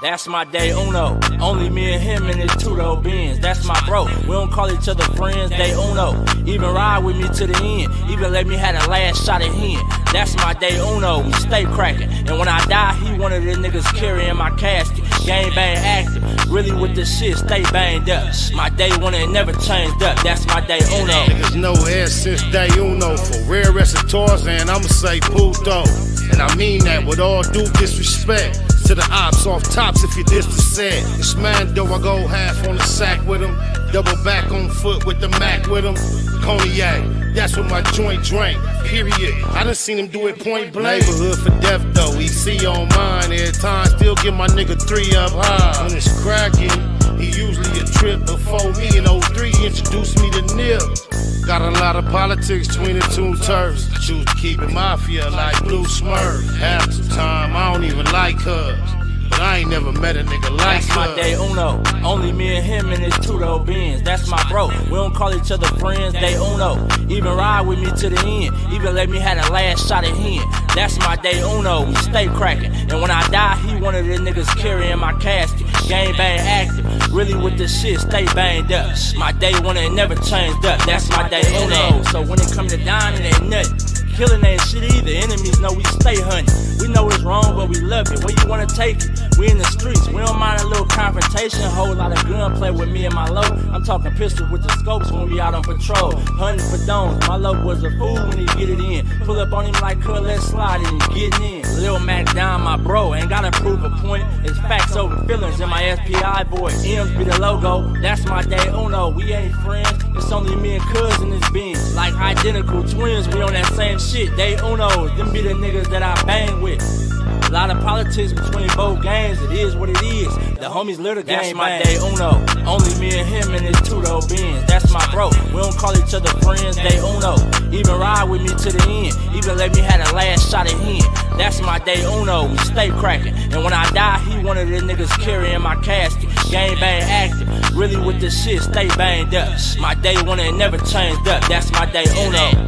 That's my day uno. Only me and him in his two-door Benz. That's my bro. We don't call each other friends, day uno. Even ride with me to the end. Even let me have the last shot at him. That's my day uno. We stay cracking. And when I die, he one of the niggas carrying my casket. Gang bang active. Really with the shit, stay banged up. My day one and never changed up. That's my day uno. Niggas know air since day uno. For rare recitors, and I'ma say puto. And I mean that with all due disrespect to the ops off tops if you diss the set. This man though, I go half on the sack with him. Double back on foot with the Mac with him. Cognac, that's what my joint drank, period. I done seen him do it point blank. Neighborhood for death though, EC on mine. Every time, still get my nigga 3 up high. When it's cracking, he usually a trip before me. In 03, introduced me to Nip. Got a lot of politics between the two turfs. Choose to keep it mafia like Blue Smurf. Half the time, I don't even like her. But I ain't never met a nigga like That's my day uno. Only me and him in his two-door Benz. That's my bro. We don't call each other friends, day uno. Even ride with me to the end. Even let me have the last shot at him. That's my day uno. We stay cracking. And when I die, he one of the niggas carrying my casket. Gang bang active. Really with the shit, stay banged up. My day one and never changed up. That's my day uno. So when it come to dying, it ain't nothing. Killing ain't shit either. Enemies know we stay hunting. We know it's wrong, but we love it. Where you wanna take it? We in the streets. We don't mind a little confrontation. Whole lot of gunplay with me and my low. I'm talking pistols with the scopes when we out on patrol. Hunting for domes. My low was a fool when he get it in. Pull up on him like cuz, let's slide and he getting in. Lil Mac down, my bro. Ain't gotta prove a point. It's facts over feelings in my SPI voice. M's be the logo. That's my day uno. We ain't friends. It's only me and cuz in this Benz. Like identical twins. We on that same shit. Day unos. Them be the niggas that I bang with. A lot of politics between both gangs, it is what it is. The homies live the game. That's my day uno. Only me and him in his two-door Benz. That's my bro. We don't call each other friends, day uno. Even ride with me to the end. Even let me have the last shot at him. That's my day uno. We stay cracking. And when I die, he one of the niggas carrying my casket. Gang bang active. Really with the shit, stay banged up. My day one and never changed up. That's my day uno.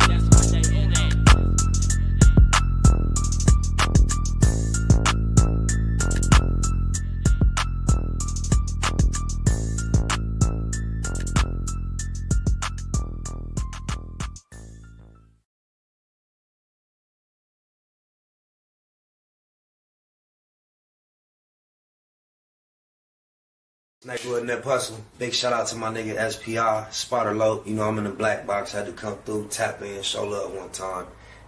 Neighborhood Nip Hustle. Big shout out to my nigga SPI, Spotter Low. You know I'm in the black box, had to come through, tap in, show love one time.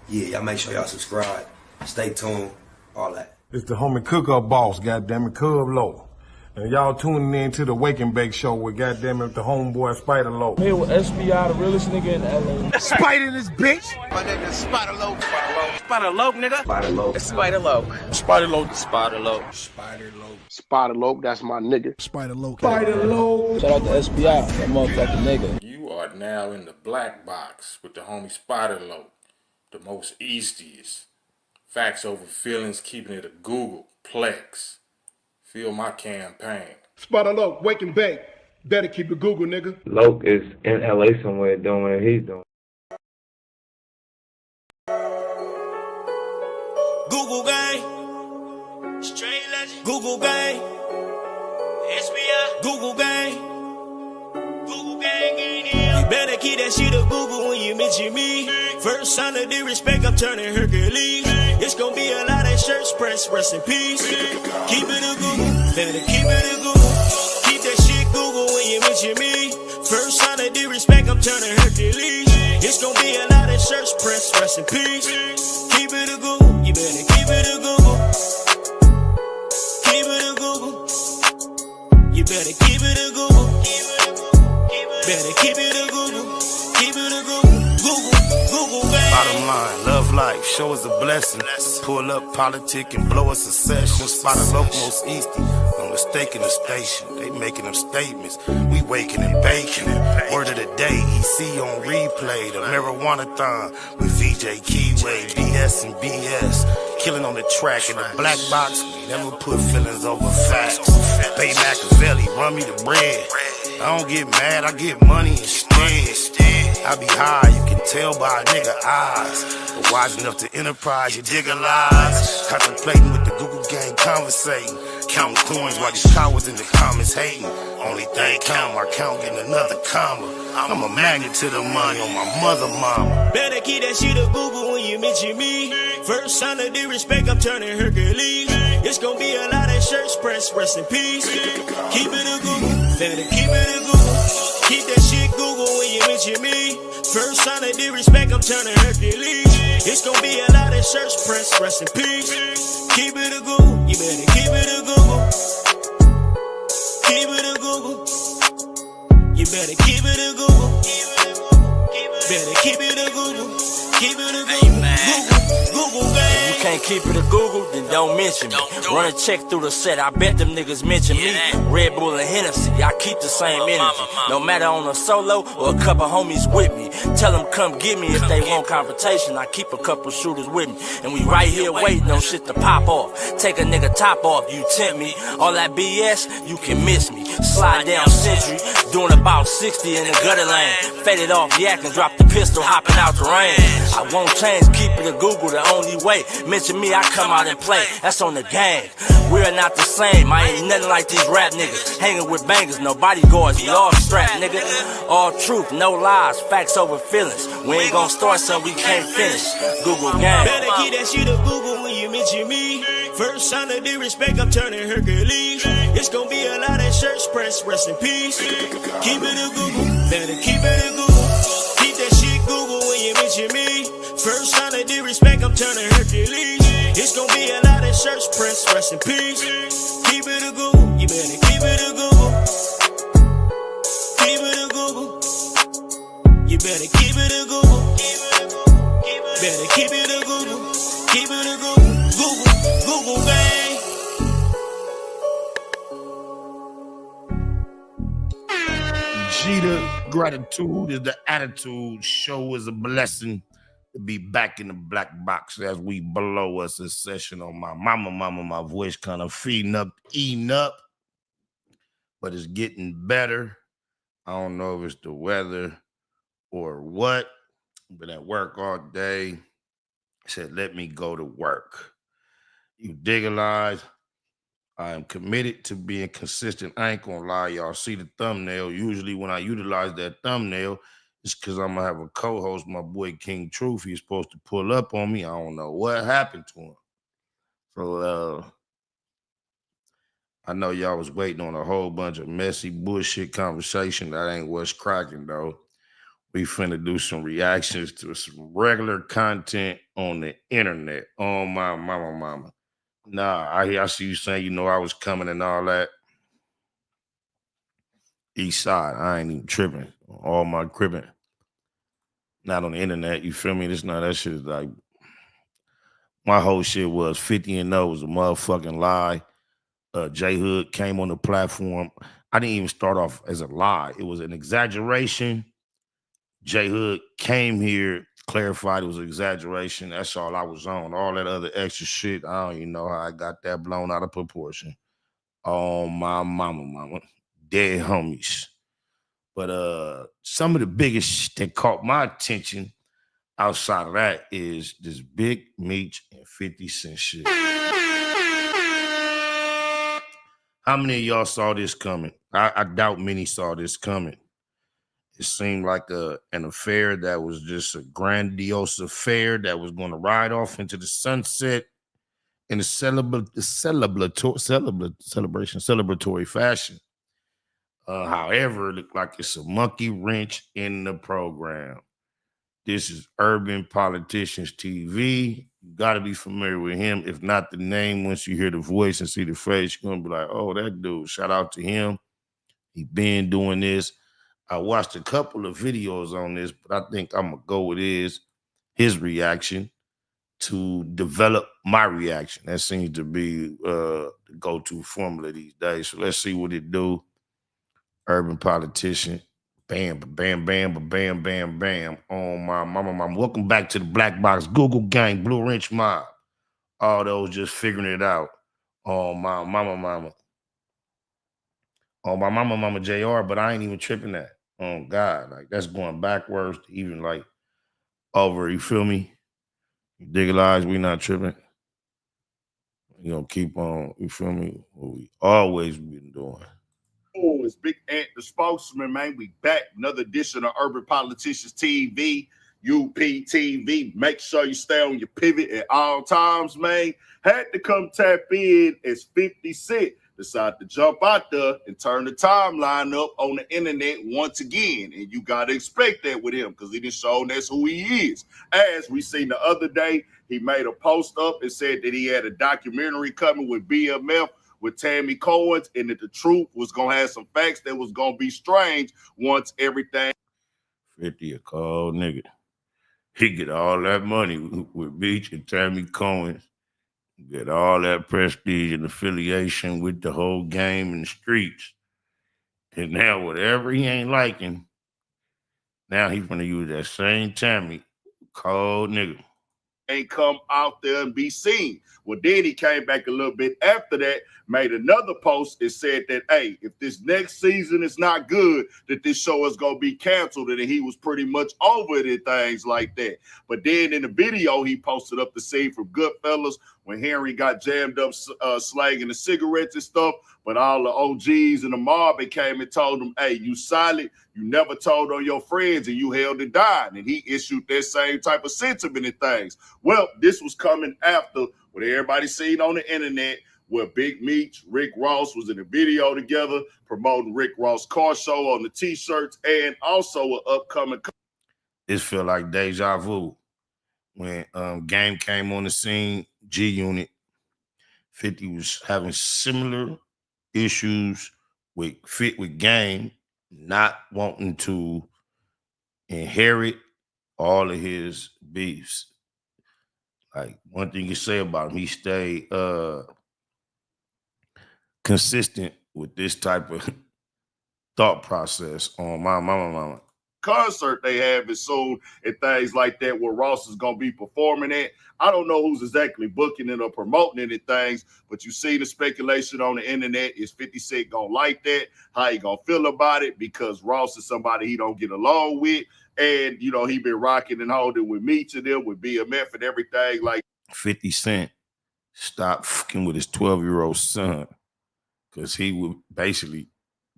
Yeah, y'all make sure y'all subscribe. Stay tuned, all that. It's the homie cook-up boss, goddammit, Cub Low. And y'all tuning in to the Wake and Bake show with goddammit the homeboy Spider Low. Here with SPI, the realest nigga in LA. Spider this bitch! My nigga is Spider Low. Spider Low, nigga. Spider Low. Spider Low. Spider Low. Spider Low. Spider Low. Spider Low, that's my nigga. Spider Low. Spider Low. Shout out to SPI, that motherfucking nigga. You are now in the black box with the homie Spider Low, the most eastiest. Facts over feelings, keeping it a Google Plex. Feel my campaign. Spider Low, Wake and Bake. Better keep it Google, nigga. Loke is in LA somewhere doing what he's doing. Google gang. Straight legend. Google gang. SBI. Google gang. Google gang ain't here. You better keep that shit a Google when you mention me. First sign of disrespect, I'm turning Hercules. It's gonna be a lot of shirts pressed, rest in peace. Keep it a Google. Better keep it a Google. Keep that shit Google when you mention me. First sign of disrespect, I'm turning Hercules. It's gonna be a lot of shirts pressed, rest in peace. Keep it a Google. You better keep it a Google. Keep it a Google. You better keep it a Google. Better keep it a Google. Keep it a Google. Google, baby. Bottom line, love life, show us a blessing. Pull up politic and blow us a session. Spot a local most easty. No mistake in the station. They making them statements. We waking and baking. Word of the day, EC on replay. The marijuana-thon with VJ Keyway, BS and BS. Killing on the track in the black box. We never put feelings over facts. Pay Machiavelli, run me the bread. I don't get mad, I get money instead. I be high, you can tell by a nigga eyes. But wise enough to enterprise, you dig a lies. Contemplating with the Google gang, conversating. Counting coins while these cowards in the comments hating. Only thing count, my count getting another comma. I'm a magnet to the money on my mother mama. Better keep that shit a Google when you mention me. First sign of disrespect, I'm turning Hercules. It's gonna be a lot of shirts pressed, rest in peace. Keep it a Google, better keep it a Google. Keep that shit Google when you mention me. First sign of disrespect, I'm turning Hercules. It's gonna be a lot of shirts pressed, rest in peace. Keep it a Google, you better keep it a Google. Keep it a Google. You better keep it a Google. Better keep it a Google. Keep it a Google. Google gang. You can't keep it a Google, then don't mention me. Run a check through the set, I bet them niggas mention me. Red Bull and Hennessy, I keep the same energy. No matter on a solo or a couple homies with me. Tell them come get me if they want confrontation. I keep a couple shooters with me. And we right here waiting on shit to pop off. Take a nigga top off, you tempt me. All that BS, you can miss me. Slide down Century, doing about 60 in the gutter lane. Faded off yak and drop the pistol, hopping out the rain. I won't change, keep it a Google the only way. Mention me, I come out and play. That's on the gang. We're not the same. I ain't nothing like these rap niggas. Hanging with bangers, no bodyguards. We all strapped, nigga. All truth, no lies. Facts over feelings. We ain't gonna start something we can't finish. Google gang. Better keep that shit a Google when you mention me. First sign of disrespect, I'm turning Hercules. It's gonna be a lot of shirts pressed, rest in peace. Keep it a Google. Better keep it a Google. Keep that shit Google when you mention me. First sign of disrespect, I'm turning Hercules. It's gonna be a lot of shirts pressed, rest in peace. Keep it a Google, you better keep it a Google. Keep it a Google. You better keep it a Google. Better keep it a Google. Keep it a Google. Google gang. Gita, gratitude is the attitude. Show is a blessing to be back in the black box as we blow us a session on my mama. My voice kind of feeding up, eating up, but it's getting better. I don't know if it's the weather or what. Been at work all day. Said, let me go to work. You dig a lie? I am committed to being consistent. I ain't gonna lie, y'all. See the thumbnail. Usually when I utilize that thumbnail, it's because I'm gonna have a co-host, my boy King Truth. He's supposed to pull up on me. I don't know what happened to him. So I know y'all was waiting on a whole bunch of messy bullshit conversation. That ain't what's cracking though. We finna do some reactions to some regular content on the internet. Oh my mama. Nah, I see you saying, you know, I was coming and all that. East side, I ain't even tripping. All my cribbing. Not on the internet, you feel me? This not that shit is like, my whole shit was 50-0 was a motherfucking lie. J Hood came on the platform. I didn't even start off as a lie. It was an exaggeration. J Hood came here, clarified it was an exaggeration. That's all I was on. All that other extra shit, I don't even know how I got that blown out of proportion. Oh, my mama. Dead homies. But some of the biggest shit that caught my attention outside of that is this Big Meech and 50 Cent shit. How many of y'all saw this coming? I doubt many saw this coming. It seemed like an affair that was just a grandiose affair that was going to ride off into the sunset in a celebratory fashion. However, it looked like it's a monkey wrench in the program. This is Urban Politicians TV. You got to be familiar with him. If not the name, once you hear the voice and see the face, you're going to be like, oh, that dude. Shout out to him. He been doing this. I watched a couple of videos on this, but I think I'm going to go with his reaction to develop my reaction. That seems to be the go-to formula these days. So let's see what it do. Urban Politician. Bam, bam, bam, bam, bam, bam. Oh, my mama. Welcome back to the Black Box, Google Gang, Blue Wrench Mob. All those just figuring it out. Oh, my mama. Oh, my mama JR, but I ain't even tripping that. Oh, God. Like, that's going backwards to even, like, over, you feel me? You digitalize, we not tripping. You gonna keep on, you feel me? What we always been doing. Oh, it's Big Ant, the spokesman, man. We back. Another edition of Urban Politicians TV, UPTV. Make sure you stay on your pivot at all times, man. Had to come tap in as 50 Cent decided to jump out there and turn the timeline up on the internet once again. And you got to expect that with him because he done shown that's who he is. As we seen the other day, he made a post up and said that he had a documentary coming with BMF with Tammy Cohen, and that the truth was gonna have some facts that was gonna be strange once everything. 50 a cold nigga. He get all that money with Meech and Tammy Cohen, get all that prestige and affiliation with the whole game and the streets. And now whatever he ain't liking, now he's gonna use that same Tammy, cold nigga. Ain't come out there and be seen. Well, then he came back a little bit after that, made another post and said that, hey, if this next season is not good, that this show is going to be canceled, and he was pretty much over it and things like that. But then in the video, he posted up the scene from Goodfellas when Henry got jammed up slanging the cigarettes and stuff, but all the OGs and the mob came and told him, hey, you silent, you never told on your friends, and you held it down. And he issued that same type of sentiment and things. Well, this was coming after what everybody seen on the internet where Big Meech, Rick Ross was in a video together promoting Rick Ross' car show on the t-shirts and also an upcoming. This feel like deja vu. When Game came on the scene, G-Unit, 50 was having similar issues with Game, not wanting to inherit all of his beefs. Like, one thing you say about him, he stayed consistent with this type of thought process on my mama. Concert they have is soon and things like that where Ross is going to be performing at. I don't know who's exactly booking it or promoting it and things, but you see the speculation on the internet. Is 50 Cent going to like that? How he going to feel about it? Because Ross is somebody he don't get along with. And, you know, he been rocking and holding with Meech and them, with BMF and everything. Like 50 Cent stopped fucking with his 12-year-old son because he would basically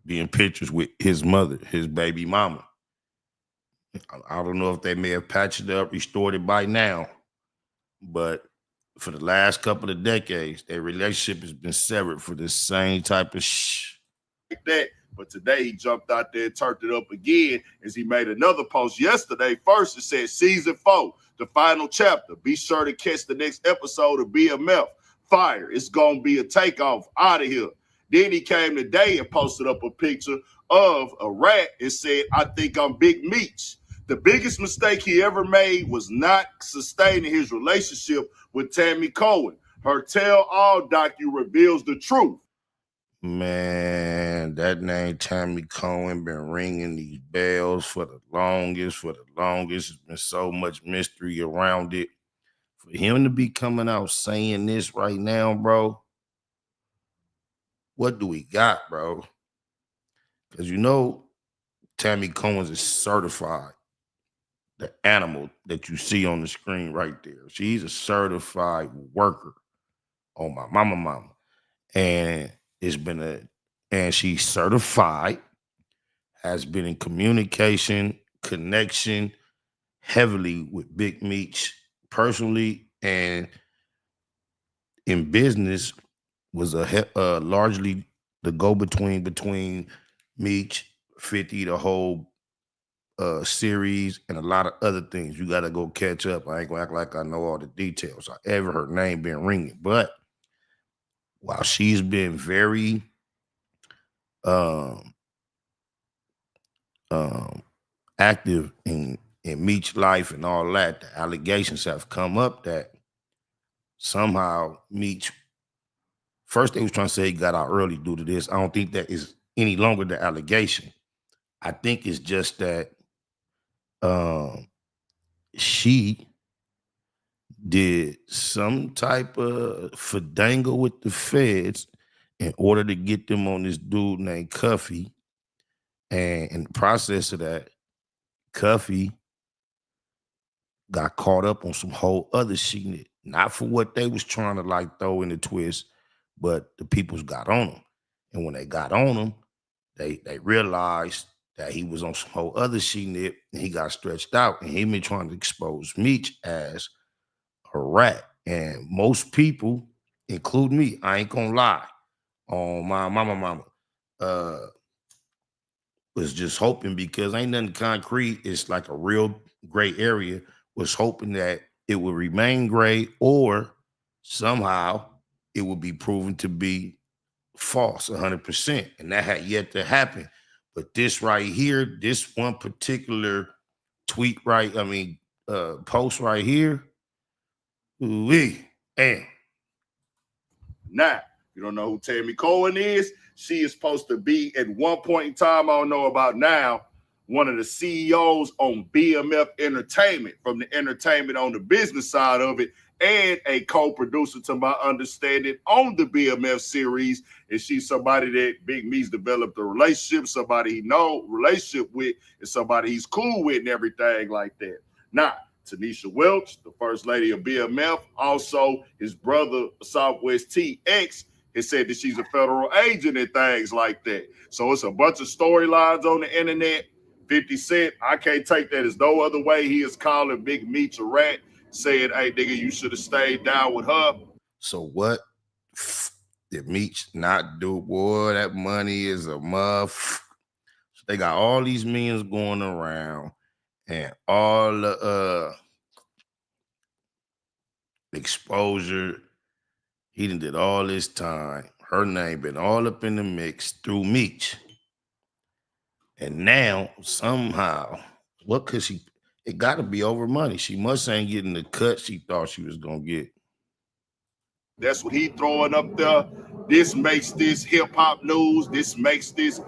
be in pictures with his mother, his baby mama. I don't know if they may have patched it up, restored it by now, but for the last couple of decades, their relationship has been severed for the same type of like that. But today he jumped out there and turned it up again as he made another post yesterday. First, it said season 4, the final chapter. Be sure to catch the next episode of BMF. Fire. It's going to be a takeoff out of here. Then he came today and posted up a picture of a rat and said, I think I'm Big Meech. The biggest mistake he ever made was not sustaining his relationship with Tammy Cohen. Her tell-all docu reveals the truth. Man, that name Tammy Cohen been ringing these bells for the longest. There's been so much mystery around it. For him to be coming out saying this right now, bro, what do we got, bro? Because you know Tammy Cohen's is certified. The animal that you see on the screen right there. She's a certified worker on my mama. And she's certified, has been in communication, connection heavily with Big Meech personally, and in business was largely the go-between between Meech, 50, the whole series, and a lot of other things. You got to go catch up. I ain't gonna act like I know all the details. I ever her name been ringing, but while she's been very active in Meech's life and all that, the allegations have come up that somehow Meech, first they was trying to say he got out early due to this. I don't think that is any longer the allegation. I think it's just that she did some type of fandangle with the feds in order to get them on this dude named Cuffy. And in the process of that, Cuffy got caught up on some whole other shit. Not for what they was trying to like throw in the twist, but the peoples got on him. And when they got on him, they realized that he was on some whole other shit and he got stretched out. And he been trying to expose Meech as a rat. And most people, including me, I ain't gonna lie, on my mama, was just hoping, because ain't nothing concrete. It's like a real gray area. Was hoping that it would remain gray, or somehow it would be proven to be false 100%. And that had yet to happen. But this right here, this one particular tweet, post right here, ooh-wee, damn. Now, you don't know who Tammy Cohen is. She is supposed to be, at one point in time, I don't know about now, one of the CEOs on BMF Entertainment, from the entertainment on the business side of it, and a co-producer, to my understanding, on the BMF series. And she's somebody that Big Meech developed a relationship, somebody he relationship with, and somebody he's cool with and everything like that. Now, Tanisha Welch, the first lady of BMF, also his brother, Southwest TX, has said that she's a federal agent and things like that. So it's a bunch of storylines on the internet. 50 Cent, I can't take that as no other way. He is calling Big Meech a rat, saying, hey, nigga, you should have stayed down with her. So what did Meech not do? Boy, that money is a muff. So they got all these millions going around, and all the exposure. He done did all this time. Her name been all up in the mix through Meech. And now, somehow, what could she? It got to be over money. She must ain't getting the cut she thought she was going to get. That's what he throwing up there. This makes this hip-hop news. This makes this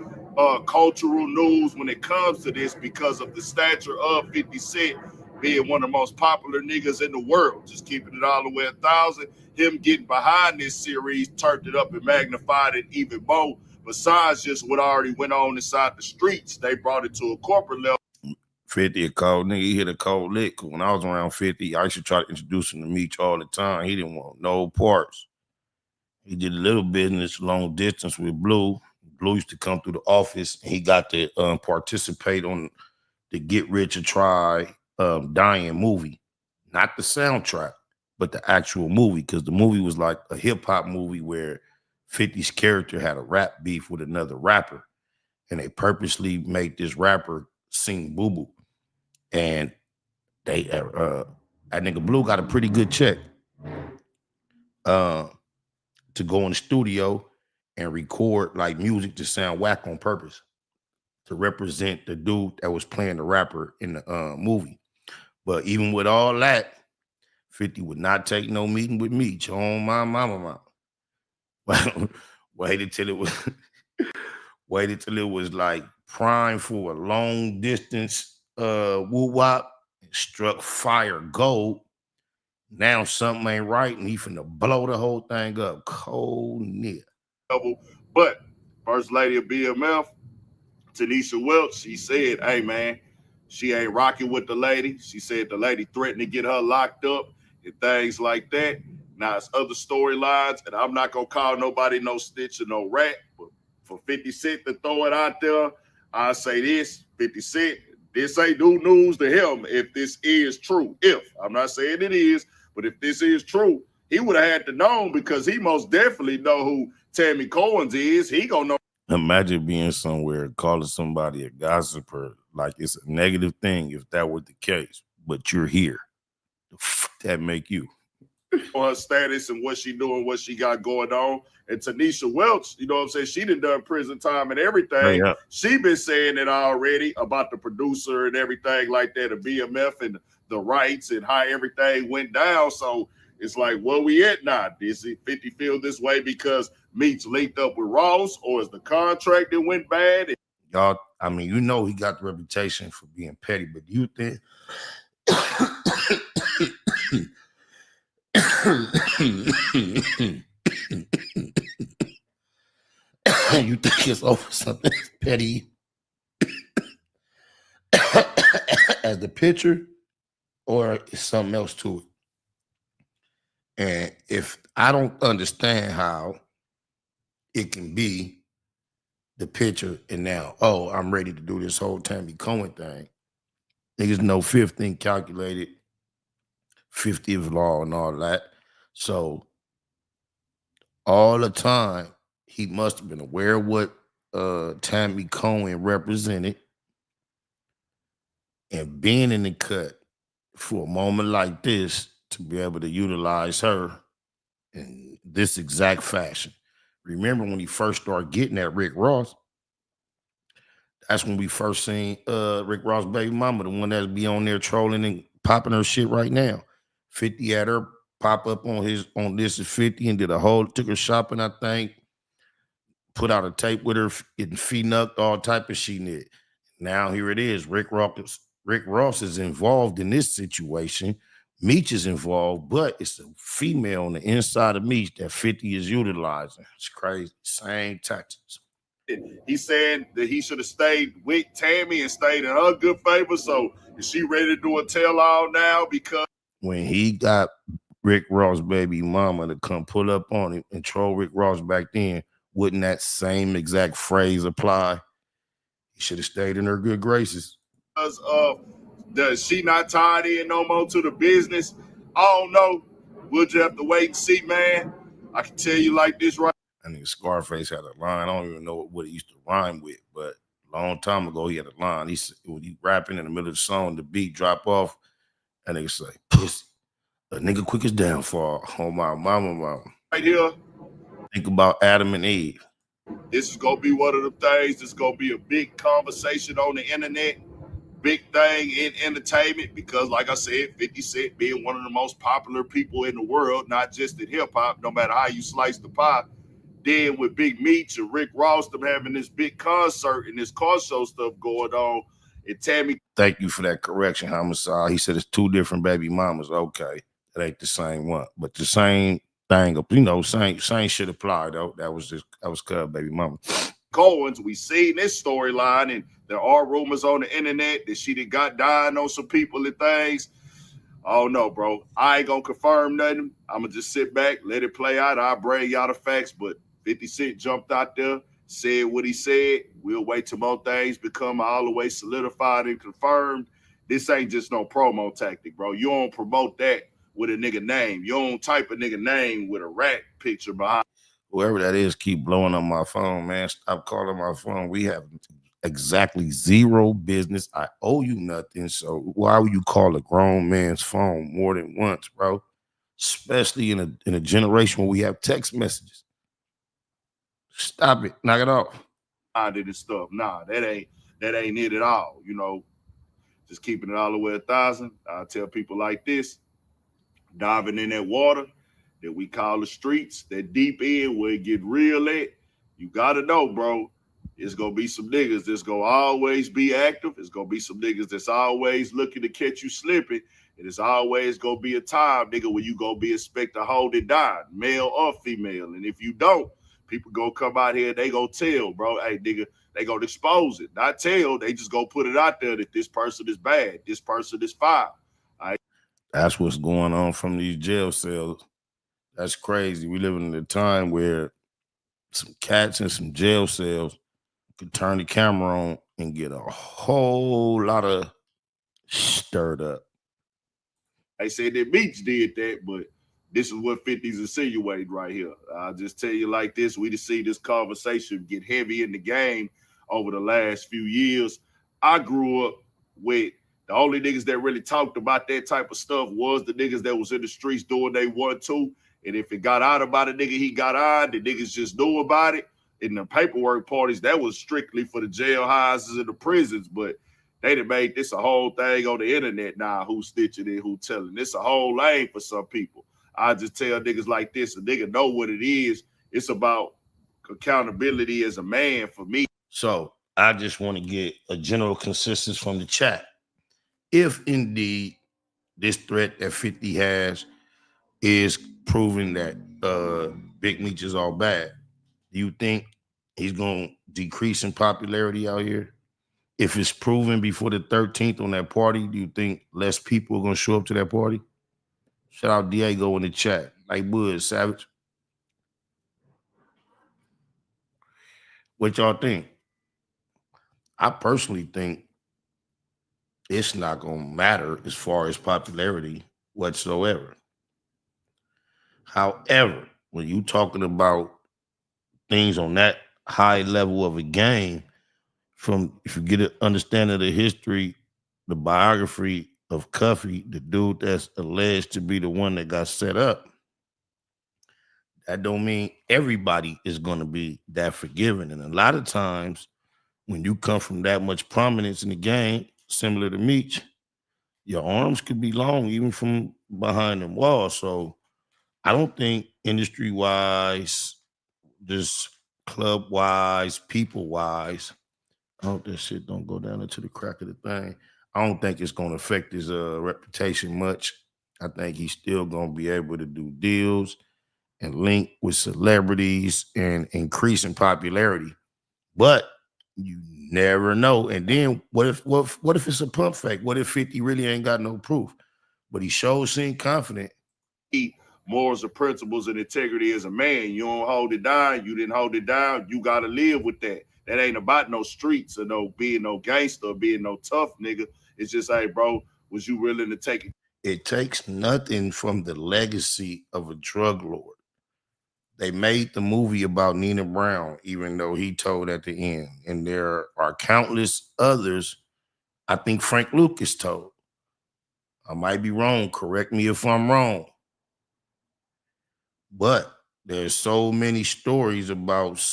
cultural news when it comes to this, because of the stature of 50 Cent being one of the most popular niggas in the world. Just keeping it all the way 1,000. Him getting behind this series turned it up and magnified it even more. Besides just what already went on inside the streets, they brought it to a corporate level. 50 a cold nigga, he hit a cold lick. When I was around 50, I used to try to introduce him to Meech all the time. He didn't want no parts. He did a little business long distance with Blue. Blue used to come through the office, and he got to participate on the Get Rich or Try Dying movie. Not the soundtrack, but the actual movie, because the movie was like a hip-hop movie where 50's character had a rap beef with another rapper, and they purposely made this rapper sing Boo Boo. And they that nigga Blue got a pretty good check to go in the studio and record like music to sound whack on purpose, to represent the dude that was playing the rapper in the movie. But even with all that, 50 would not take no meeting with Meech. On my mama. Waited till it was like prime for a long distance woo-wop, struck fire gold. Now something ain't right, and he finna blow the whole thing up. Cold near. But First Lady of BMF, Tanisha Welch, she said, hey man, she ain't rocking with the lady. She said the lady threatened to get her locked up and things like that. Now it's other storylines, and I'm not gonna call nobody no snitch or no rat, but for 50 Cent to throw it out there, I say this, 50 Cent, this ain't new news to him if this is true. If, I'm not saying it is, but if this is true, he would have had to know, because he most definitely know who Tammy Cohen is. He gonna know. Imagine being somewhere calling somebody a gossiper like it's a negative thing if that were the case, but you're here. The fuck that make you? Her status and what she doing, what she got going on. And Tanisha Welch, you know what I'm saying? She done prison time and everything. Yeah. She been saying it already about the producer and everything like that, the BMF and the rights and how everything went down. So it's like, where we at now? Does 50 feel this way because Meech linked up with Ross, or is the contract that went bad? Y'all, I mean, you know he got the reputation for being petty, but you think you think it's over something petty as the picture? or it's something else to it. And if I don't understand how it can be the picture and now, oh, I'm ready to do this whole Tammy Cohen thing. Niggas know 15 calculated, 50th law and all that. So all the time, he must have been aware of what Tammy Cohen represented and being in the cut for a moment like this to be able to utilize her in this exact fashion. Remember when he first started getting at Rick Ross? That's when we first seen Rick Ross' baby mama, the one that's be on there trolling and popping her shit right now. 50 had her pop up on this is 50 and took her shopping, I think. Put out a tape with her getting fee-nucked, all type of shit. Now here it is. Rick Ross is involved in this situation. Meech is involved, but it's a female on the inside of Meech that 50 is utilizing. It's crazy. Same tactics. He said that he should have stayed with Tammy and stayed in her good favor. So is she ready to do a tell-all now? Because when he got Rick Ross' baby mama to come pull up on him and troll Rick Ross back then, wouldn't that same exact phrase apply? He should have stayed in her good graces. Does she not tied in no more to the business? I don't know. We'll just have to wait and see, man. I can tell you like this right. I think Scarface had a line. I don't even know what it used to rhyme with, but a long time ago he had a line. When he rapping in the middle of the song, the beat drop off, and they say, "Pussy, a nigga quick as downfall." Oh my mama. Right here. Think about Adam and Eve. This is gonna be one of the things that's gonna be a big conversation on the internet, big thing in entertainment, because like I said, 50 Cent being one of the most popular people in the world, not just in hip-hop, no matter how you slice the pie. Then with Big Meech and Rick Ross, them having this big concert and this car show stuff going on, and Tammy. Thank you for that correction, Homicide. He said it's two different baby mamas. Okay, that ain't the same one, but the same thing, same shit apply though. That was Cub baby mama. Cohen's, we seen this storyline, and there are rumors on the internet that she done got dying on some people and things. I don't know, bro. I ain't gonna confirm nothing. I'm gonna just sit back, let it play out. I'll bring y'all the facts, but 50 Cent jumped out there, said what he said. We'll wait till more things become all the way solidified and confirmed. This ain't just no promo tactic, bro. You don't promote that with a nigga name. You don't type a nigga name with a rat picture behind. Whoever that is, keep blowing up my phone, man. Stop calling my phone. We have exactly zero business. I owe you nothing. So why would you call a grown man's phone more than once, bro? Especially in a generation where we have text messages. Stop it. Knock it off. I did this stuff. Nah, that ain't it at all. You know, just keeping it all the way 1,000. I tell people like this, diving in that water that we call the streets, that deep end where it get real at, you gotta know, bro, it's gonna be some niggas that's gonna always be active. It's gonna be some niggas that's always looking to catch you slipping. And it's always gonna be a time, nigga, where you gonna be expected to hold it down, male or female. And if you don't, people gonna come out here, they gonna tell, bro, hey, nigga, they gonna expose it. Not tell, they just gonna put it out there that this person is bad, this person is foul. All right? That's what's going on from these jail cells. That's crazy. We live in a time where some cats in some jail cells could turn the camera on and get a whole lot of stirred up. They said that Meech did that, but this is what 50's insinuating right here. I'll just tell you like this. We just see this conversation get heavy in the game over the last few years. I grew up with the only niggas that really talked about that type of stuff was the niggas that was in the streets doing they want to. And if it got out about a nigga, he got on. The niggas just knew about it. In the paperwork parties, that was strictly for the jail houses and the prisons. But they done made this a whole thing on the internet now, who stitching it, who telling. This a whole lane for some people. I just tell niggas like this, a nigga know what it is. It's about accountability as a man for me. So I just want to get a general consensus from the chat. If indeed this threat that 50 has is proving that Big Meech is all bad, do you think he's going to decrease in popularity out here? if it's proven before the 13th on that party, do you think less people are gonna show up to that party? Shout out Diego in the chat. Like Wood, Savage. What y'all think? I personally think it's not gonna matter as far as popularity whatsoever. However, when you talking about things on that high level of a game, from if you get an understanding of the history, the biography of Cuffy, the dude that's alleged to be the one that got set up, that don't mean everybody is going to be that forgiving. And a lot of times when you come from that much prominence in the game, similar to Meech, your arms could be long even from behind them walls. So I don't think industry-wise, just club-wise, people-wise, I hope that shit don't go down into the crack of the thing. I don't think it's going to affect his reputation much. I think he's still going to be able to do deals and link with celebrities and increase in popularity. But you never know. And then what if it's a pump fake? What if 50 really ain't got no proof? But he sure seemed confident. Morals and principles and integrity as a man. You don't hold it down. You didn't hold it down. You got to live with that. That ain't about no streets or no being no gangster or being no tough nigga. It's just, hey, bro, was you willing to take it? It takes nothing from the legacy of a drug lord. They made the movie about Nina Brown, even though he told at the end. And there are countless others. I think Frank Lucas told. I might be wrong. Correct me if I'm wrong. But there's so many stories about,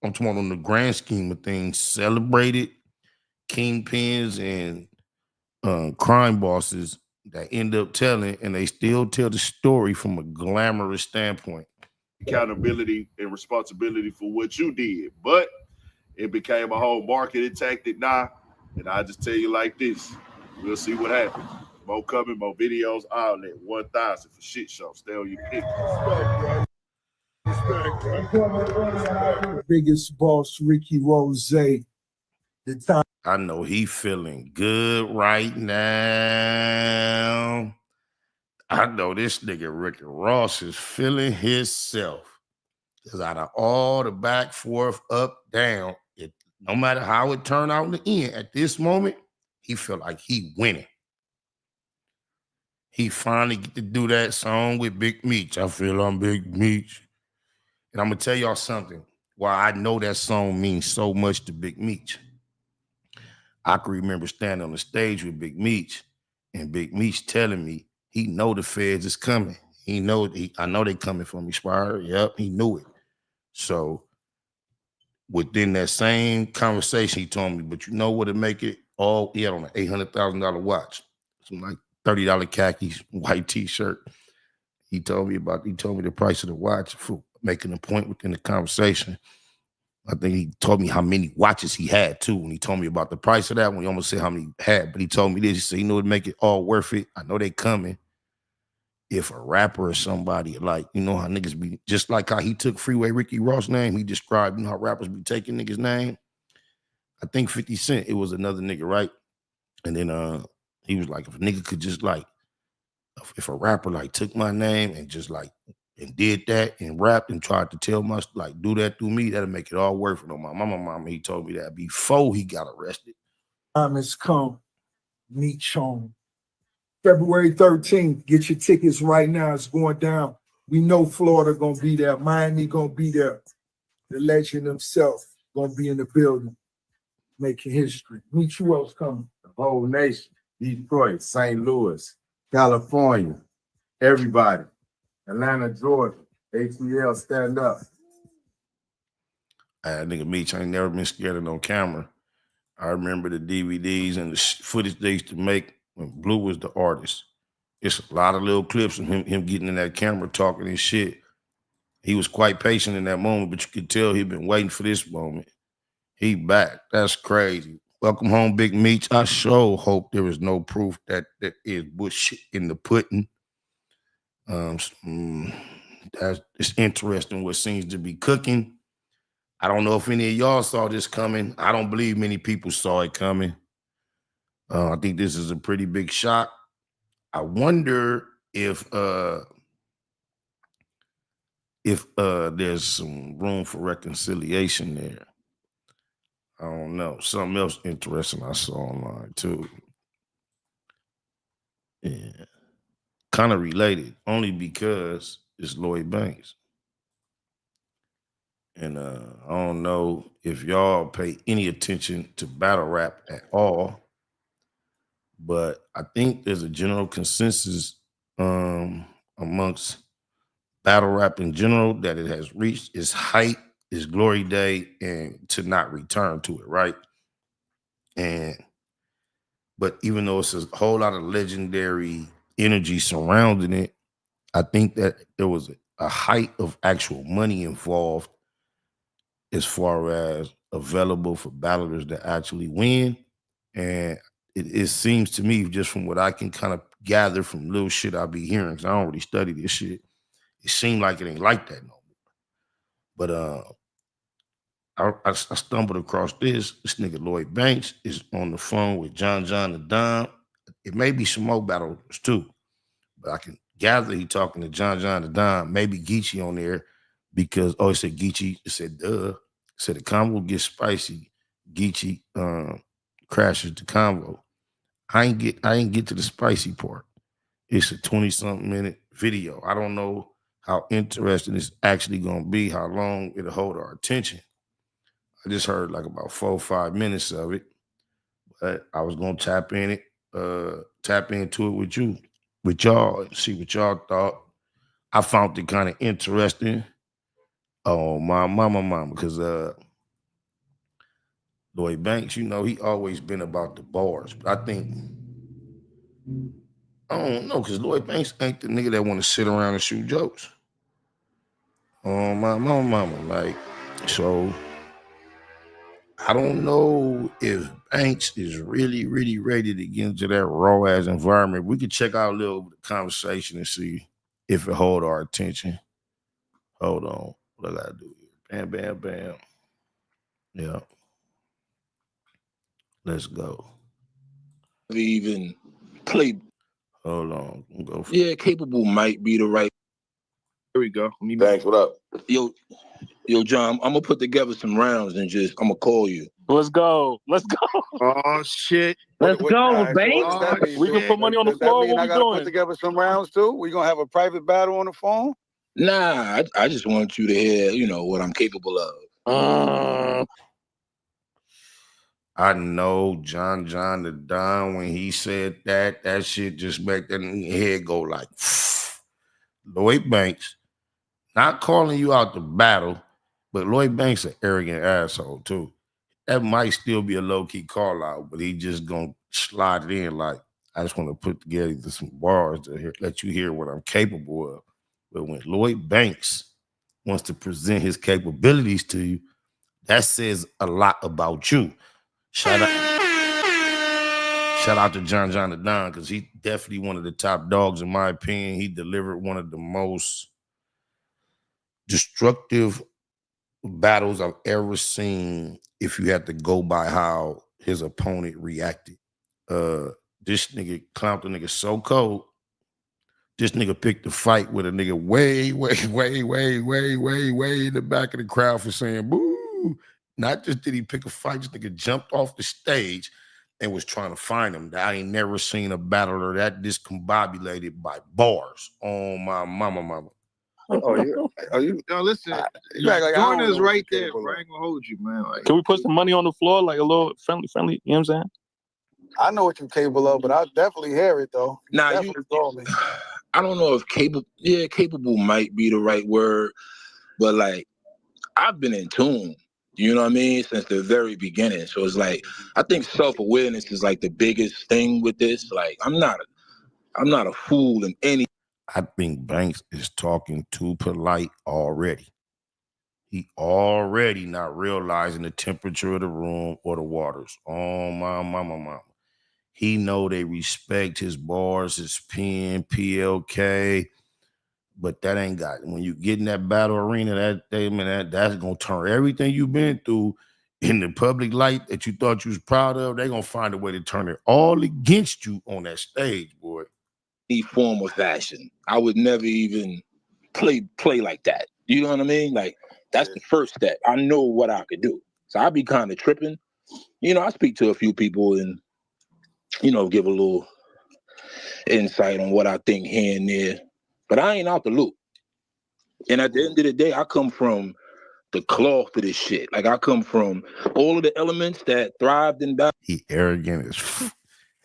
I'm talking about on the grand scheme of things, celebrated kingpins and crime bosses that end up telling, and they still tell the story from a glamorous standpoint. Accountability and responsibility for what you did. But it became a whole marketing tactic now. And I just tell you like this, we'll see what happens. More coming, more videos, all that. 1,000 for shit show. Stay on your pick. Biggest boss, Ricky Rose. The time. I know he feeling good right now. I know this nigga Ricky Ross is feeling himself. Because out of all the back, forth, up, down, no matter how it turned out in the end, at this moment, he felt like he winning. He finally get to do that song with Big Meech. I feel I'm Big Meech. And I'm going to tell y'all something. Why I know that song means so much to Big Meech. I can remember standing on the stage with Big Meech and Big Meech telling me he know the feds is coming. I know they coming for me, Spire. Yep, he knew it. So within that same conversation, he told me, but you know what to make it all? He had on an $800,000 watch, some like $30 khakis, white t-shirt. He told me the price of the watch for making a point within the conversation. I think he told me how many watches he had too. When he told me about the price of that one, he almost said how many he had, but he told me this. He said, you know what, make it all worth it. I know they coming. If a rapper or somebody, like, you know how niggas be, just like how he took Freeway Ricky Ross' name, he described, you know how rappers be taking niggas' name. I think 50 Cent, it was another nigga, right? And then he was like, if a nigga could just like, if a rapper like took my name and just like, and did that and rapped and tried to tell my, like, do that through me, that'll make it all worth it. On my mama, he told me that before he got arrested. Time has come. Meech home. February 13th. Get your tickets right now. It's going down. We know Florida gonna be there. Miami gonna be there. The legend himself gonna be in the building, making history. Meech, who else coming? The whole nation. Detroit, St. Louis, California, everybody. Atlanta, Georgia, ATL, stand up. Nigga Meech, I ain't never been scared of no camera. I remember the DVDs and the footage they used to make when Blue was the artist. It's a lot of little clips of him getting in that camera talking and shit. He was quite patient in that moment, but you could tell he'd been waiting for this moment. He back. That's crazy. Welcome home, Big Meech. I sure hope there is no proof that there is bullshit in the pudding. It's interesting what seems to be cooking. I don't know if any of y'all saw this coming. I don't believe many people saw it coming. I think this is a pretty big shock. I wonder if there's some room for reconciliation there. I don't know. Something else interesting I saw online too. Yeah. Kind of related, only because it's Lloyd Banks. And I don't know if y'all pay any attention to battle rap at all, but I think there's a general consensus amongst battle rap in general that it has reached its height, its glory day, and to not return to it, right? But even though it's a whole lot of legendary energy surrounding it, I think that there was a height of actual money involved as far as available for battlers to actually win. And it seems to me, just from what I can kind of gather from little shit I be hearing, because I don't really study this shit, it seemed like it ain't like that no more. But I stumbled across this. This nigga Lloyd Banks is on the phone with John the Don. It may be some more battlers too, but I can gather he talking to John the Don, maybe Geechee on there, because it said Geechee. It said duh. It said the convo gets spicy. Geechee crashes the convo. I ain't get to the spicy part. It's a 20-something minute video. I don't know how interesting it's actually gonna be, how long it'll hold our attention. I just heard like about 4 or 5 minutes of it. But I was gonna tap into it with y'all, and see what y'all thought. I found it kind of interesting. Oh, my mama, because Lloyd Banks, he always been about the bars. But I think, I don't know, because Lloyd Banks ain't the nigga that want to sit around and shoot jokes. Oh, my mama, like, so I don't know if Banks is really, really ready to get into that raw-ass environment. We could check out a little bit of conversation and see if it hold our attention. Hold on. What I gotta do here? Bam, bam, bam. Yeah. Let's go. Even play. Hold on. Go for Yeah, capable might be the right. Here we go. Thanks, what up? Yo, John, I'm gonna put together some rounds and I'm gonna call you. Let's go. Let's go. Oh shit. Let's go, Banks. We can put money on the floor. What we doing? Put together some rounds too. We gonna have a private battle on the phone. Nah, I just want you to hear, what I'm capable of. I know John the Don, when he said that shit just make that head go like, Lloyd Banks, not calling you out the battle, but Lloyd Banks an arrogant asshole too. That might still be a low-key call out, but he just gonna slide it in like, I just want to put together some bars to let you hear what I'm capable of. But when Lloyd Banks wants to present his capabilities to you, that says a lot about you. Shout out to John the Don, because he definitely one of the top dogs in my opinion. He delivered one of the most destructive battles I've ever seen, if you had to go by how his opponent reacted. This nigga clowned the nigga so cold. This nigga picked the fight with a nigga way in the back of the crowd for saying boo. Not just did he pick a fight, this nigga jumped off the stage and was trying to find him. I ain't never seen a battler that discombobulated by bars. Oh, my mama. Yo, listen, like Jordan is right there, bro. I ain't gonna hold you, man. Like, can we put some money on the floor, like a little friendly, you know what I'm saying? I know what you're capable of, but I'll definitely hear it though. Nah, I don't know if capable might be the right word, but like, I've been in tune, you know what I mean, since the very beginning. So it's like, I think self-awareness is like the biggest thing with this. Like, I'm not a fool in any. I think Banks is talking too polite already. He already not realizing the temperature of the room or the waters. Oh, my mama. He know they respect his bars, his pen, PLK. But that ain't got, when you get in that battle arena, that's gonna turn everything you've been through in the public light that you thought you was proud of. They're gonna find a way to turn it all against you on that stage, boy. Any form of fashion. I would never even play like that. You know what I mean? Like, that's the first step. I know what I could do. So I'd be kind of tripping. You know, I speak to a few people and, you know, give a little insight on what I think here and there. But I ain't out the loop. And at the end of the day, I come from the cloth of this shit. Like, I come from all of the elements that thrived in battle. He arrogant as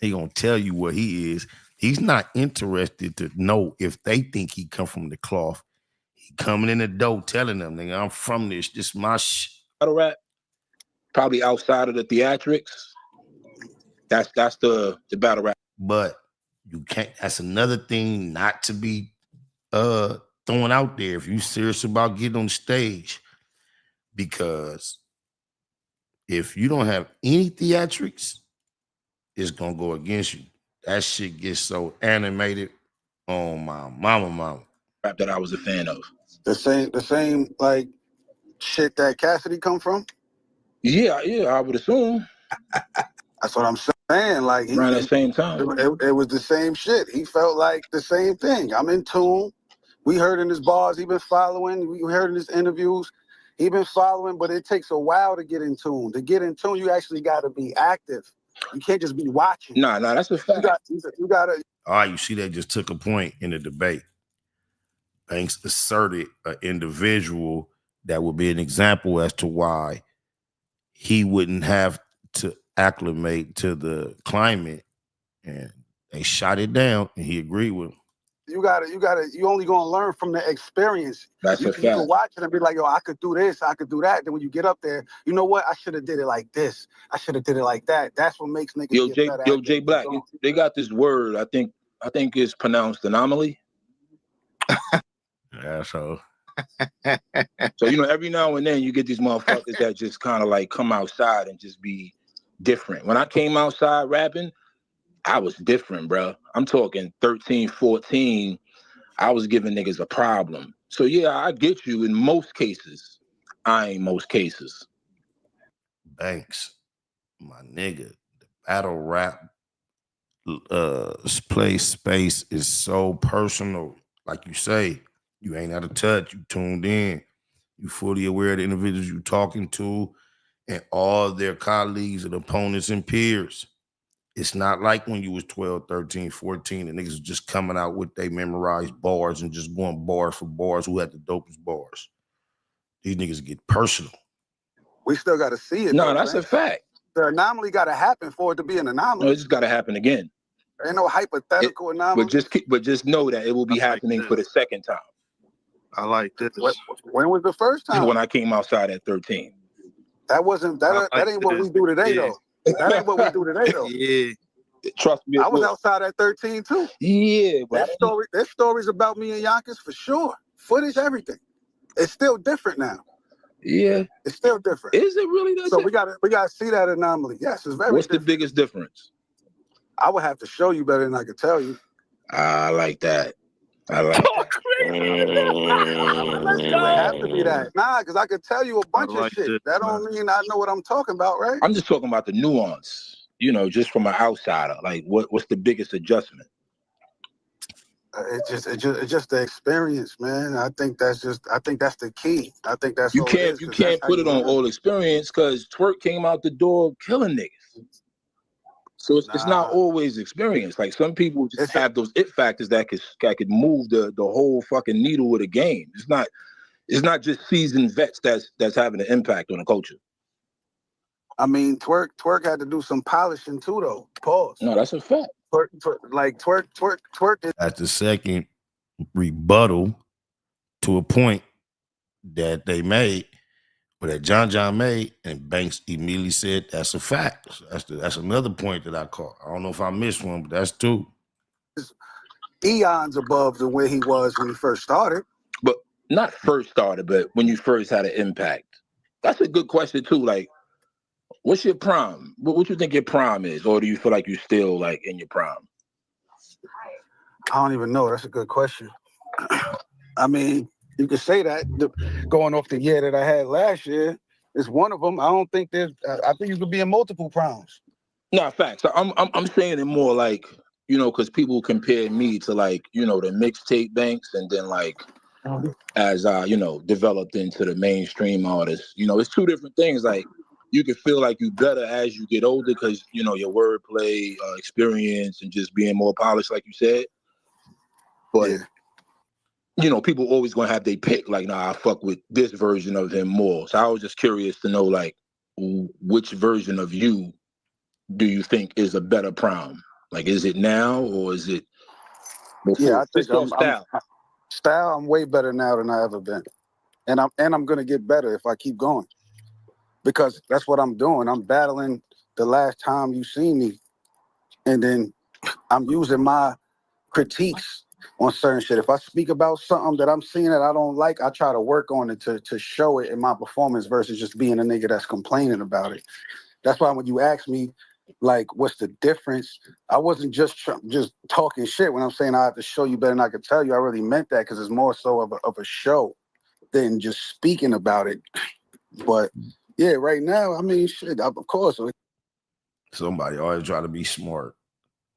he gonna tell you what he is. He's not interested to know if they think he come from the cloth. He coming in the door telling them, nigga, I'm from this. This my shit. Battle rap, probably outside of the theatrics. That's the battle rap. But you can't. That's another thing not to be throwing out there if you serious about getting on stage, because if you don't have any theatrics, it's gonna go against you. That shit gets so animated on my mama. Rap that I was a fan of. The same like shit that Cassidy come from? Yeah, I would assume. That's what I'm saying. Like, around that same time. It was the same shit. He felt like the same thing. I'm in tune. We heard in his bars, he been following. We heard in his interviews, he been following, but it takes a while to get in tune. To get in tune, you actually got to be active. You can't just be watching. Nah, that's a fact. You got to. All right, you see that just took a point in the debate. Banks asserted an individual that would be an example as to why he wouldn't have to acclimate to the climate, and they shot it down, and he agreed with him. You only gonna learn from the experience. That's a fact. You can watch it and be like, yo, I could do this, I could do that. Then when you get up there, you know what? I should have did it like this. I should have did it like that. That's what makes niggas get better. Yo, Jay Black, they got this word, I think it's pronounced anomaly. Yeah, so. So, you know, every now and then you get these motherfuckers that just kind of like come outside and just be different. When I came outside rapping, I was different, bro. I'm talking 13, 14. I was giving niggas a problem. So, yeah, I get you in most cases. I ain't most cases. Banks, my nigga, the battle rap play space is so personal. Like you say, you ain't out of touch. You tuned in. You fully aware of the individuals you talking to and all their colleagues and opponents and peers. It's not like when you was 12, 13, 14, and niggas was just coming out with they memorized bars and just going bars for bars who had the dopest bars. These niggas get personal. We still got to see it. No, that's a fact. The anomaly got to happen for it to be an anomaly. No, it's got to happen again. There ain't no hypothetical anomaly. But just know that it will be happening for the second time. I like this. When was the first time? When I came outside at 13. That wasn't that. That ain't what we do today, though. That ain't what we do today, though. Yeah. Trust me. I was outside at 13 too. Yeah, but there's stories about me and Yonkers for sure. Footage, everything. It's still different now. Yeah. It's still different. Is it really that? So we gotta see that anomaly. Yes, it's very What's different. the biggest difference? I would have to show you better than I could tell you. I like that. I like that. It have to be that. Nah, because I could tell you a bunch of shit. That don't mean I know what I'm talking about, right? I'm just talking about the nuance, you know, just from an outsider. Like, what's the biggest adjustment? It's just the experience, man. I think that's the key. I think that's you can't put it on all experience, because Twerk came out the door killing niggas. So it's not always experience. Like, some people just have those it factors that could move the whole fucking needle of the game. It's not just seasoned vets that's having an impact on the culture. I mean, Twerk had to do some polishing too, though. Pause. No, that's a fact. Twerk. That's the second rebuttal to a point that they made, or that John made, and Banks immediately said, that's a fact. That's another point that I caught. I don't know if I missed one, but that's two. Eons above the way he was when he first started. But not first started, but when you first had an impact. That's a good question too. Like, what's your prime? What you think your prime is? Or do you feel like you're still like in your prime? I don't even know. That's a good question. I mean, you could say that going off the year that I had last year is one of them. I don't think there's. I think you could be in multiple primes. No, facts. I'm saying it more like, because people compare me to like, the mixtape Banks, and then like as I, developed into the mainstream artist. It's two different things. Like you can feel like you better as you get older because your wordplay experience and just being more polished, like you said. But people always gonna have their pick. Like, nah, I fuck with this version of him more. So I was just curious to know, like, which version of you do you think is a better prime? Like, is it now or is it before? Yeah, I think I'm style. I'm way better now than I ever been, and I'm gonna get better if I keep going, because that's what I'm doing. I'm battling the last time you seen me, and then I'm using my critiques on certain shit. If I speak about something that I'm seeing that I don't like, I try to work on it to show it in my performance versus just being a nigga that's complaining about it. That's why when you ask me, like, what's the difference? I wasn't just talking shit when I'm saying I have to show you better than I could tell you. I really meant that because it's more so of a show than just speaking about it. But yeah, right now, I mean, shit, of course. Somebody always try to be smart.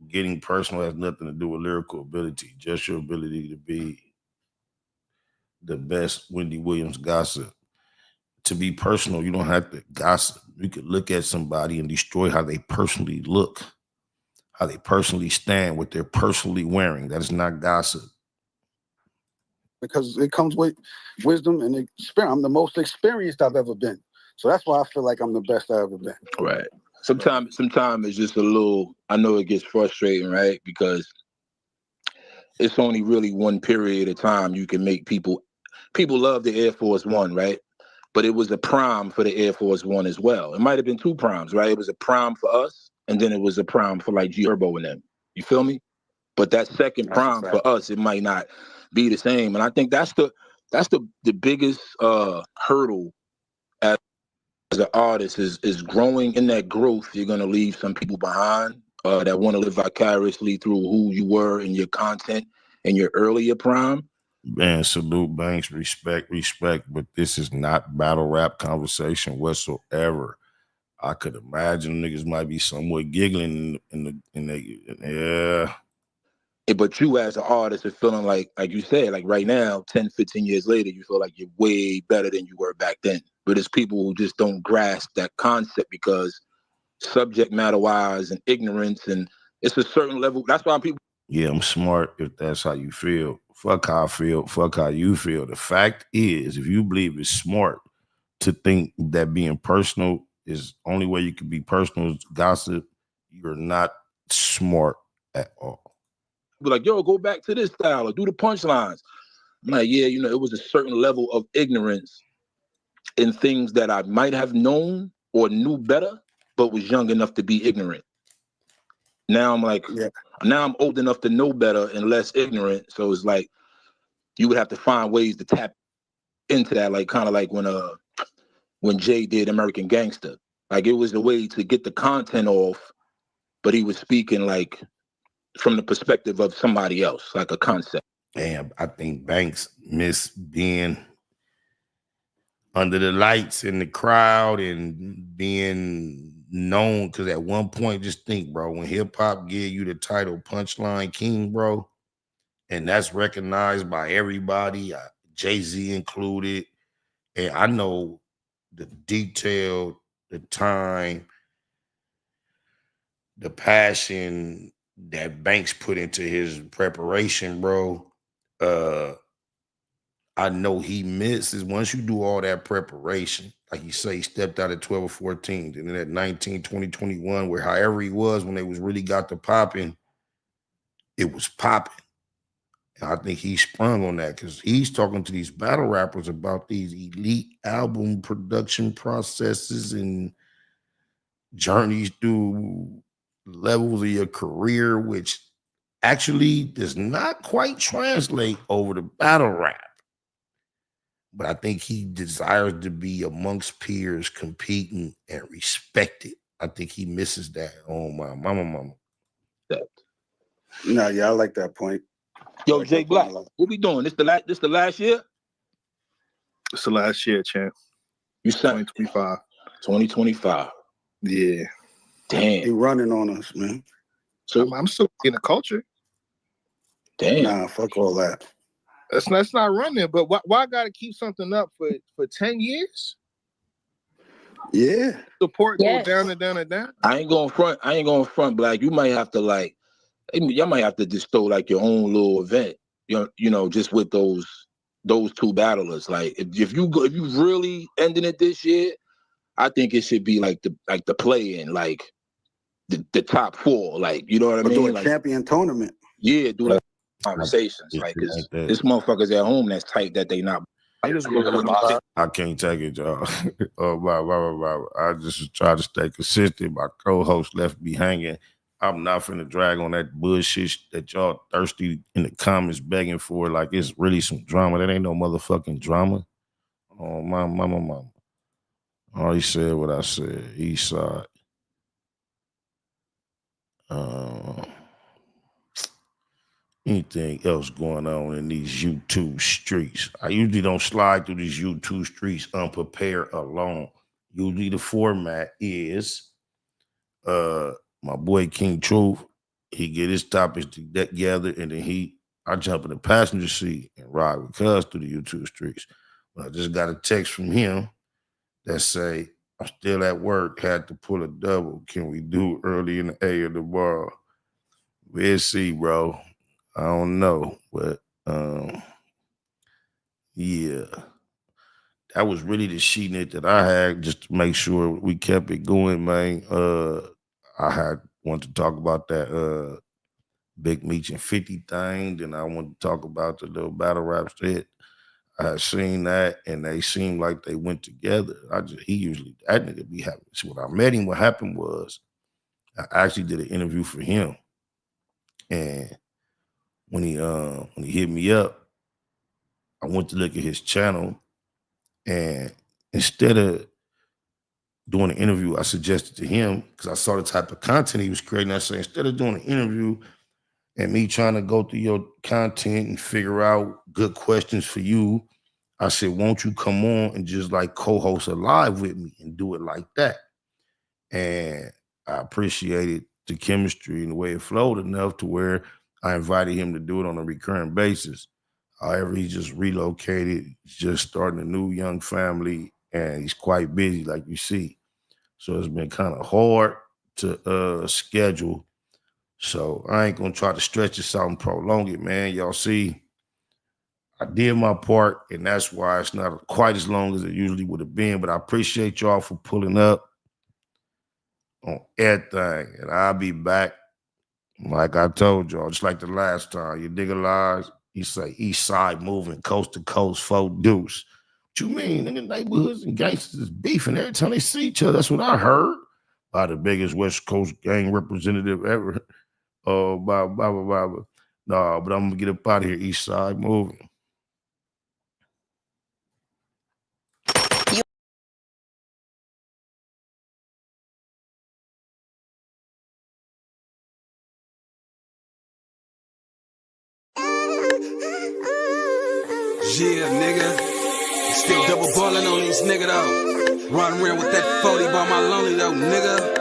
Getting personal has nothing to do with lyrical ability, just your ability to be the best Wendy Williams gossip. To be personal, you don't have to gossip. You could look at somebody and destroy how they personally look, how they personally stand, what they're personally wearing. That is not gossip. Because it comes with wisdom and experience. I'm the most experienced I've ever been. So that's why I feel like I'm the best I've ever been. Right. Sometimes it's just a little, I know it gets frustrating, right? Because it's only really one period of time you can make people love the Air Force One, right? But it was a prime for the Air Force One as well. It might have been two primes, right? It was a prime for us, and then it was a prime for like G Herbo and them. You feel me? But that second prime for us, it might not be the same. And I think that's the biggest hurdle as an artist is growing. In that growth, you're gonna leave some people behind that want to live vicariously through who you were in your content in your earlier prime. Man, salute Banks, respect, but this is not battle rap conversation whatsoever. I could imagine niggas might be somewhat giggling yeah. But you as an artist are feeling like you said, like right now, 10, 15 years later, you feel like you're way better than you were back then. But it's people who just don't grasp that concept because subject matter wise and ignorance, and it's a certain level. That's why people. Yeah, I'm smart if that's how you feel. Fuck how I feel. Fuck how you feel. The fact is, if you believe it's smart to think that being personal is only way you can be personal is gossip, you're not smart at all. Be like, yo, go back to this style or do the punchlines. I'm like, yeah, it was a certain level of ignorance in things that I might have known or knew better, but was young enough to be ignorant. Now I'm like, now I'm old enough to know better and less ignorant. So it's like, you would have to find ways to tap into that, like kind of like when Jay did American Gangster. Like it was a way to get the content off, but he was speaking like from the perspective of somebody else, like a concept. And I think Banks missed being under the lights in the crowd and being known, because at one point, just think, bro, when hip hop gave you the title Punchline King, bro, and that's recognized by everybody, Jay-Z included, and I know the detail, the time, the passion that Banks put into his preparation, bro. I know he misses once you do all that preparation. Like you say, he stepped out at 12 or 14. And then at 19, 20, 21, where however he was when they was really got to popping, it was popping. And I think he sprung on that because he's talking to these battle rappers about these elite album production processes and journeys through levels of your career, which actually does not quite translate over to battle rap. But I think he desires to be amongst peers, competing and respected. I think he misses that. Oh, my mama. No, yeah, I like that point. Yo, Jay Black, what we doing? This the last year? It's the last year, champ. You said 2025. 2025. Yeah. Damn. He running on us, man. So I'm still in the culture. Damn. Nah, fuck all that. That's not running, but why I gotta keep something up for 10 years? Yeah. Support go down and down and down. I ain't going front, Black. You might have to y'all might have to just throw like your own little event. You know, just with those two battlers. Like if you really ending it this year, I think it should be like the play-in, like the top 4. Like, you know what I mean? Do a like, champion tournament. Yeah, do like conversations. Like, cause this motherfuckers at home that's tight that they not. I can't take it, y'all. I just try to stay consistent. My co-host left me hanging. I'm not finna drag on that bullshit that y'all thirsty in the comments begging for. Like, it's really some drama. That ain't no motherfucking drama. Oh, my mama. I already said what I said. East side. Anything else going on in these YouTube streets? I usually don't slide through these YouTube streets unprepared alone. Usually the format is my boy King Truth, he get his topics together, and then I jump in the passenger seat and ride with Cuz through the YouTube streets. But I just got a text from him that say, I'm still at work, had to pull a double. Can we do early in the A or tomorrow? We'll see, bro. I don't know, but yeah. That was really the sheet net that I had just to make sure we kept it going, man. I wanted to talk about that Big Meech and 50 thing. Then I wanted to talk about the little battle rap shit. I had seen that, and they seemed like they went together. That nigga be happy. So when I met him, what happened was I actually did an interview for him, and when he hit me up, I went to look at his channel, and instead of doing an interview, I suggested to him, because I saw the type of content he was creating, I said, instead of doing an interview and me trying to go through your content and figure out good questions for you, I said, won't you come on and just like co-host a live with me and do it like that? And I appreciated the chemistry and the way it flowed enough to where I invited him to do it on a recurring basis. However, he just relocated, he's just starting a new young family, and he's quite busy, like you see. So it's been kind of hard to schedule. So I ain't gonna try to stretch this out and prolong it, man. Y'all see, I did my part, and that's why it's not quite as long as it usually would have been. But I appreciate y'all for pulling up on everything, and I'll be back. Like I told y'all, just like the last time, you dig a lies, you say east side moving, coast to coast, 4 deuce. What you mean? In the neighborhoods and gangsters is beefing every time they see each other. That's what I heard by the biggest West Coast gang representative ever. Oh, blah, blah, blah, blah, blah. No, but I'm gonna get up out of here, east side moving. Yeah, nigga. Still double balling on these nigga though. Run around with that 40 by my lonely though, nigga.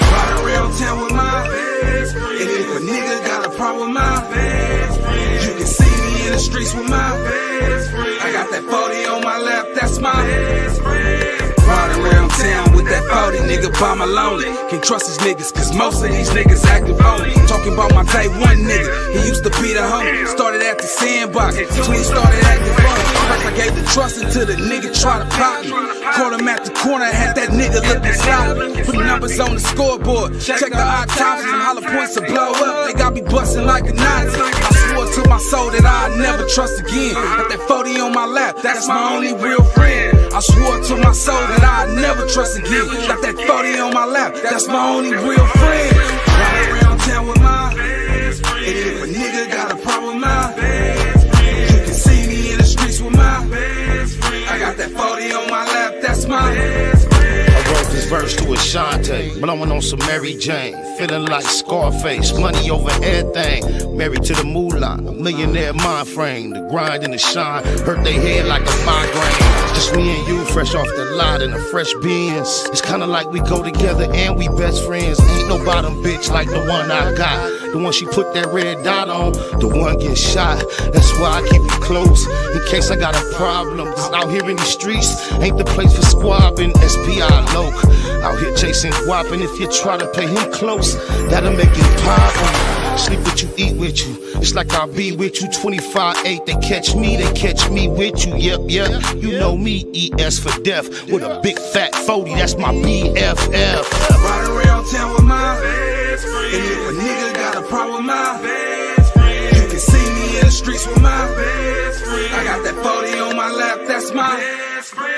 Ride around town with my best friend. And if a nigga got a problem with my best friend, you can see me in the streets with my best friend. I got that 40 on my lap, that's my best friend. Ride around town with that 40 nigga by my lonely. Can't trust these niggas, cause most of these niggas acting phony. Talking about my day one nigga, he used to be the homie. Started at the sandbox, till he started acting funny. First I gave the trust until the nigga tried to pop me. Caught him at the corner, had that nigga looking sloppy. Put numbers on the scoreboard, check the autopsies, and hollow points to blow up. They got me busting like a Nazi. I swore to my soul that I'd never trust again. Got that 40 on my lap, that's my only real friend. I swore to my soul that I'd never trust again. Got that 40 on my lap, that's my only real friend. Ride around town with my best friend. And if a nigga got a problem with my best friend, you can see me in the streets with my best friend. I got that 40 on my lap, that's my best friend. I wrote this verse to a Shante, blowing on some Mary Jane, feeling like Scarface, money over everything, married to the moolah, a millionaire mind frame, the grind and the shine, hurt they head like a migraine. Just me and you, fresh off the lot in a fresh Benz. It's kinda like we go together and we best friends. Ain't no bottom bitch like the one I got. The one she put that red dot on, the one get shot. That's why I keep it close, in case I got a problem. Cause out here in the streets, ain't the place for squabbing. SPI loc, out here chasing guap. And if you try to play him close, that'll make it pop. Sleep with you, eat with you. It's like I'll be with you 25-8. They catch me with you. Yep, you know me, ES for death. With a big fat 40, that's my BFF. Ride around town with my best friend. And if a nigga got a problem with my best friend, you can see me in the streets with my best friend. I got that 40 on my lap, that's my best friend.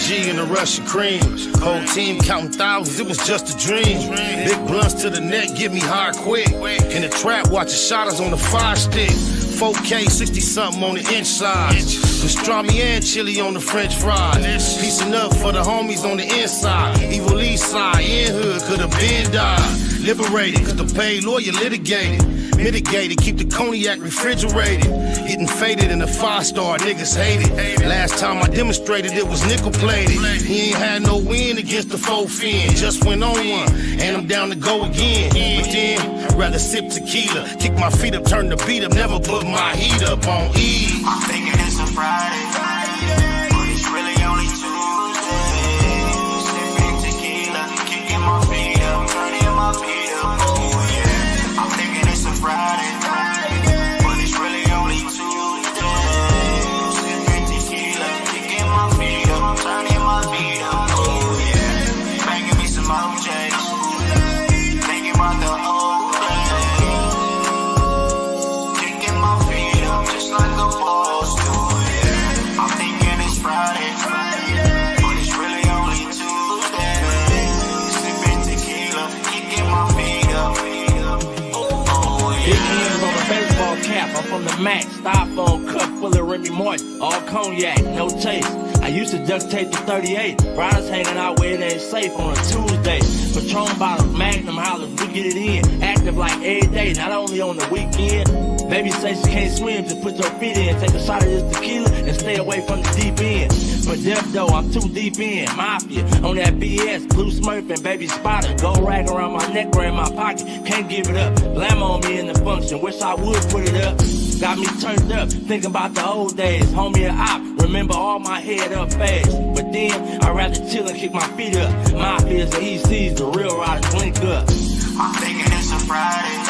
In the Russian cream, whole team counting thousands, it was just a dream. Big blunts to the neck, get me high quick. In the trap, watching shotters on the 5-stick. 4K, 60-something on the inside. Pastrami and chili on the French fries. Piecing up for the homies on the inside. Evil East side, in hood, could've been died. Liberated, cause the paid lawyer litigated. Mitigated, keep the cognac refrigerated. Getting faded in a 5-star, niggas hate it. Last time I demonstrated it was nickel plated. He ain't had no win against the 4 fin. Just went on one, and I'm down to go again. But then, I'd rather sip tequila. Kick my feet up, turn the beat up, never put my heat up on E. I'm thinking it's a Friday, but it's really only Tuesday. Sipping tequila, kicking my feet up, turning my feet up. Oh yeah, I'm thinking it's a Friday, but it's really only Tuesday. Sipping tequila, kicking my feet up, turning my feet up. Oh yeah, banging me some OJs, thinking about the old days. Kicking my feet up just like a boss do. Yeah, I'm thinking it's Friday, but it's really only Tuesday. Sipping tequila, kicking my feet up. Big hands on a baseball cap, I'm from the Max. Styrofoam cup full of Remy Martin, all cognac, no taste. I used to duct tape the 38. Riders hanging out where it ain't safe on a Tuesday. Patron bottles, Magnum hollers, we get it in. Active like every day, not only on the weekend. Baby say she can't swim, just put your feet in. Take a shot of this tequila and stay away from the deep end. For death though, I'm too deep in. Mafia, on that BS, blue smurf and baby spotter. Gold rag around my neck or in my pocket, can't give it up. Blam on me in the function, wish I would put it up. Got me turned up, thinking about the old days. Homie and op, remember all my head up phase. But then, I'd rather chill and kick my feet up. Mafias and ECs, the real riders link up. I'm thinking it's a Friday.